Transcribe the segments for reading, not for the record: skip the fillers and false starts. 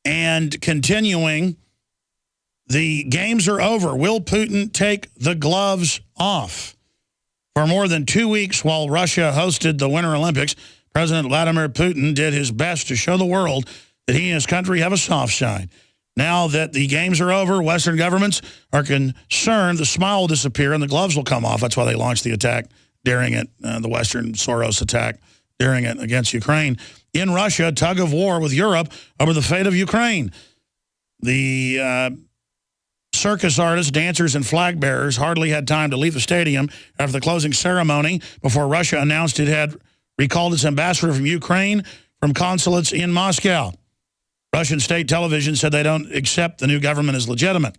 and continuing, the games are over. Will Putin take the gloves off? For more than 2 weeks while Russia hosted the Winter Olympics, President Vladimir Putin did his best to show the world that he and his country have a soft side. Now that the games are over, Western governments are concerned the smile will disappear and the gloves will come off. That's why they launched the attack during it, the Western Soros attack during it against Ukraine. In Russia, tug of war with Europe over the fate of Ukraine. The circus artists, dancers, and flag bearers hardly had time to leave the stadium after the closing ceremony before Russia announced it had recalled its ambassador from Ukraine from consulates in Moscow. Russian state television said they don't accept the new government as legitimate.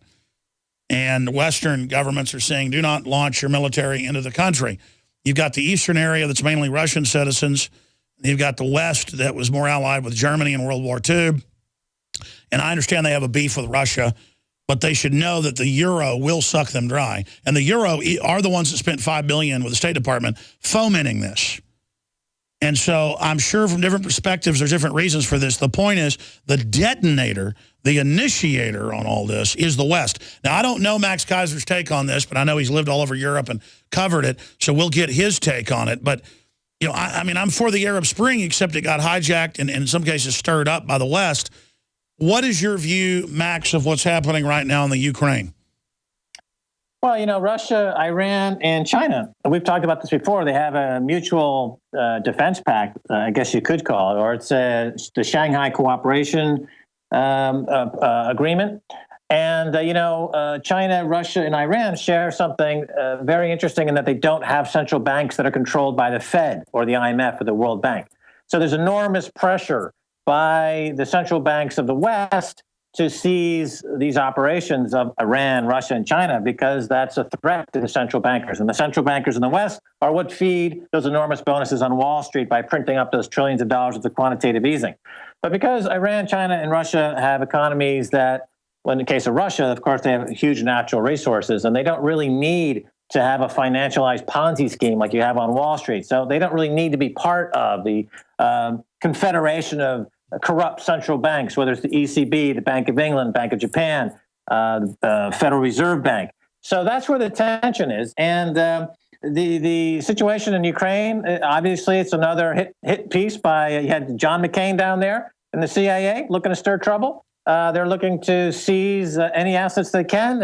And Western governments are saying, do not launch your military into the country. You've got the eastern area that's mainly Russian citizens. You've got the West that was more allied with Germany in World War II. And I understand they have a beef with Russia, but they should know that the euro will suck them dry. And the euro are the ones that spent $5 billion with the State Department fomenting this. And so I'm sure from different perspectives, there's different reasons for this. The point is the detonator, the initiator on all this is the West. Now, I don't know Max Kaiser's take on this, but I know he's lived all over Europe and covered it. So we'll get his take on it. But, you know, I mean, I'm for the Arab Spring, except it got hijacked and in some cases stirred up by the West. What is your view, Max, of what's happening right now in the Ukraine? Well, you know, Russia, Iran, and China, we've talked about this before. They have a mutual defense pact, I guess you could call it, or it's the Shanghai Cooperation Agreement. And, you know, China, Russia, and Iran share something very interesting in that they don't have central banks that are controlled by the Fed or the IMF or the World Bank. So there's enormous pressure by the central banks of the West to seize these operations of Iran, Russia, and China, because that's a threat to the central bankers. And the central bankers in the West are what feed those enormous bonuses on Wall Street by printing up those trillions of dollars of the quantitative easing. But because Iran, China, and Russia have economies that, well, in the case of Russia, of course, they have huge natural resources, and they don't really need to have a financialized Ponzi scheme like you have on Wall Street. So they don't really need to be part of the confederation of corrupt central banks, whether it's the ECB, the Bank of England, Bank of Japan, the Federal Reserve Bank. So that's where the tension is. And the situation in Ukraine, obviously, it's another hit piece by, you had John McCain down there in the CIA looking to stir trouble. They're looking to seize any assets they can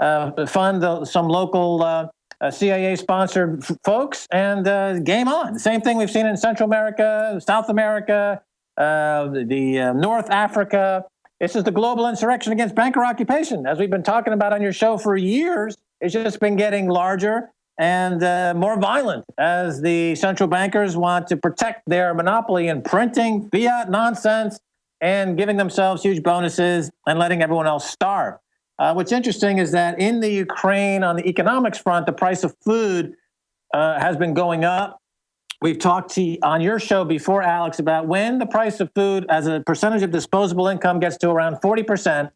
and fund some local CIA-sponsored folks, and game on. Same thing we've seen in Central America, South America, North Africa. This is the global insurrection against banker occupation, as we've been talking about on your show for years. It's just been getting larger and more violent as the central bankers want to protect their monopoly in printing fiat nonsense and giving themselves huge bonuses and letting everyone else starve. What's interesting is that in the Ukraine, on the economics front, the price of food has been going up. We've talked on your show before, Alex, about when the price of food as a percentage of disposable income gets to around 40%,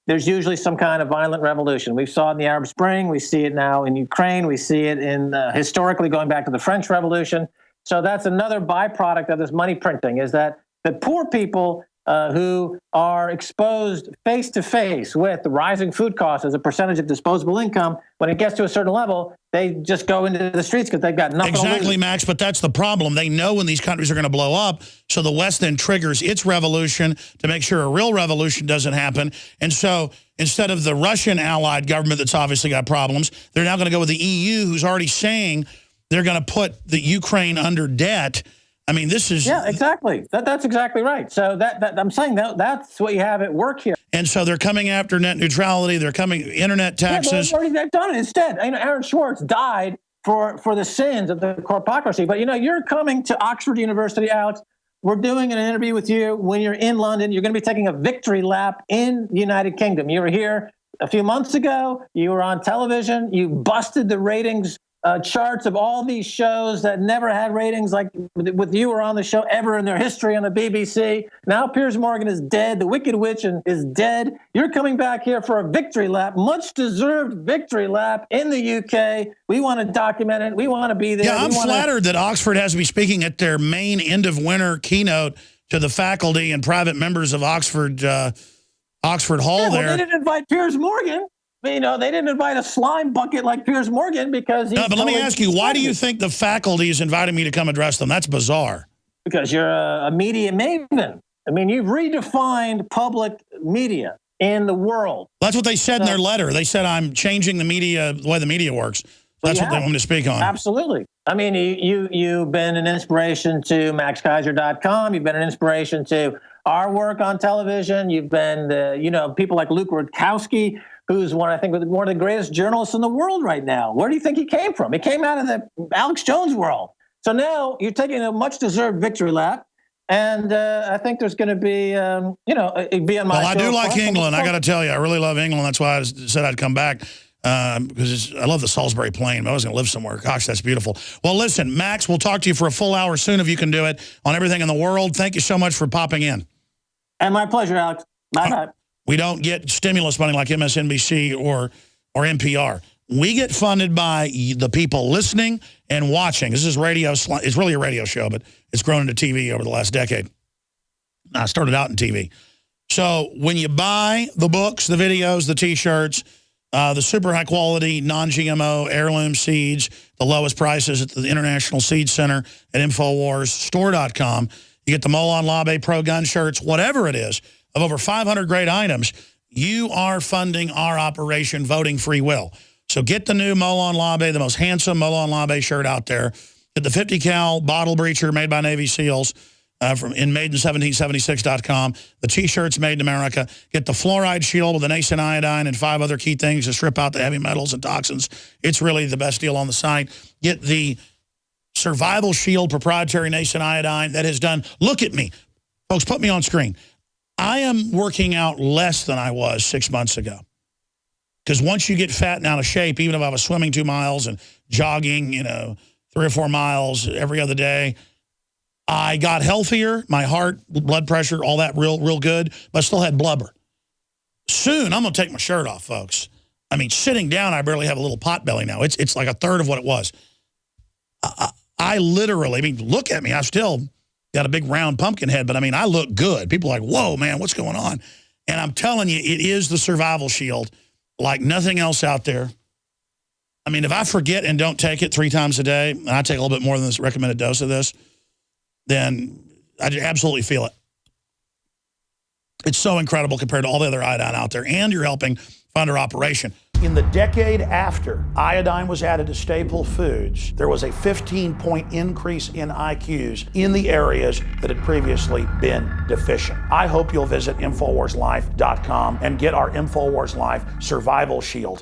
there's usually some kind of violent revolution. We saw it in the Arab Spring. We see it now in Ukraine. We see it in historically going back to the French Revolution. So that's another byproduct of this money printing, is that the poor people who are exposed face-to-face with the rising food costs as a percentage of disposable income, when it gets to a certain level, they just go into the streets because they've got nothing to lose. Exactly, Max, but that's the problem. They know when these countries are going to blow up, so the West then triggers its revolution to make sure a real revolution doesn't happen. And so instead of the Russian allied government that's obviously got problems, they're now going to go with the EU, who's already saying they're going to put the Ukraine under debt. I mean, this is... Yeah, exactly. That's exactly right. So that I'm saying that's what you have at work here. And so they're coming after net neutrality. They're coming internet taxes. Yeah, they've done it instead. You know, Aaron Swartz died for the sins of the corpocracy. But, you know, you're coming to Oxford University, Alex. We're doing an interview with you when you're in London. You're going to be taking a victory lap in the United Kingdom. You were here a few months ago. You were on television. You busted the ratings charts of all these shows that never had ratings like with you or on the show ever in their history on the BBC. Now Piers Morgan is dead. The Wicked Witch is dead. You're coming back here for a victory lap, much deserved victory lap in the UK. We want to document it. We want to be there. Yeah, I'm flattered that Oxford has me speaking at their main end of winter keynote to the faculty and private members of Oxford Hall there. Well, they didn't invite Piers Morgan. You know, they didn't invite a slime bucket like Piers Morgan because he's... No, but let me ask you, why do you think the faculty is inviting me to come address them? That's bizarre. Because you're a media maven. I mean, you've redefined public media in the world. That's what they said in their letter. They said I'm changing the media, the way the media works. That's what they want me to speak on. Absolutely. I mean, you've been an inspiration to MaxKaiser.com. You've been an inspiration to our work on television. You've been, people like Luke Rudkowski, who's one of the greatest journalists in the world right now. Where do you think he came from? He came out of the Alex Jones world. So now you're taking a much-deserved victory lap. And I think there's going to be, be on my Well, I do like England. I got to tell you, I really love England. That's why I said I'd come back. Because I love the Salisbury Plain. But I was going to live somewhere. Gosh, that's beautiful. Well, listen, Max, we'll talk to you for a full hour soon if you can do it on everything in the world. Thank you so much for popping in. And my pleasure, Alex. Bye-bye. We don't get stimulus money like MSNBC or NPR. We get funded by the people listening and watching. This is radio. It's really a radio show, but it's grown into TV over the last decade. I started out in TV. So when you buy the books, the videos, the T-shirts, the super high quality, non-GMO heirloom seeds, the lowest prices at the International Seed Center at InfoWarsStore.com. You get the Molon Labe Pro Gun shirts, whatever it is, of over 500 great items. You are funding our operation, Voting Free Will. So get the new Molon Labe, the most handsome Molon Labe shirt out there. Get the 50 cal bottle breacher made by Navy SEALs. From Made-in-1776.com, the T-shirts made in America. Get the fluoride shield with the nascent iodine and 5 other key things to strip out the heavy metals and toxins. It's really the best deal on the site. Get the survival shield proprietary nascent iodine that has done. Look at me. Folks, put me on screen. I am working out less than I was 6 months ago. Because once you get fat and out of shape, even if I was swimming 2 miles and jogging, 3 or 4 miles every other day, I got healthier, my heart, blood pressure, all that real good, but I still had blubber. Soon, I'm going to take my shirt off, folks. I mean, sitting down, I barely have a little pot belly now. It's like a third of what it was. I literally, look at me. I still got a big round pumpkin head, but I look good. People are like, whoa, man, what's going on? And I'm telling you, it is the survival shield like nothing else out there. If I forget and don't take it 3 times a day, and I take a little bit more than this recommended dose of this, then I absolutely feel it. It's so incredible compared to all the other iodine out there, and you're helping fund our operation. In the decade after iodine was added to staple foods, there was a 15-point increase in IQs in the areas that had previously been deficient. I hope you'll visit InfoWarsLife.com and get our InfoWars Life Survival Shield.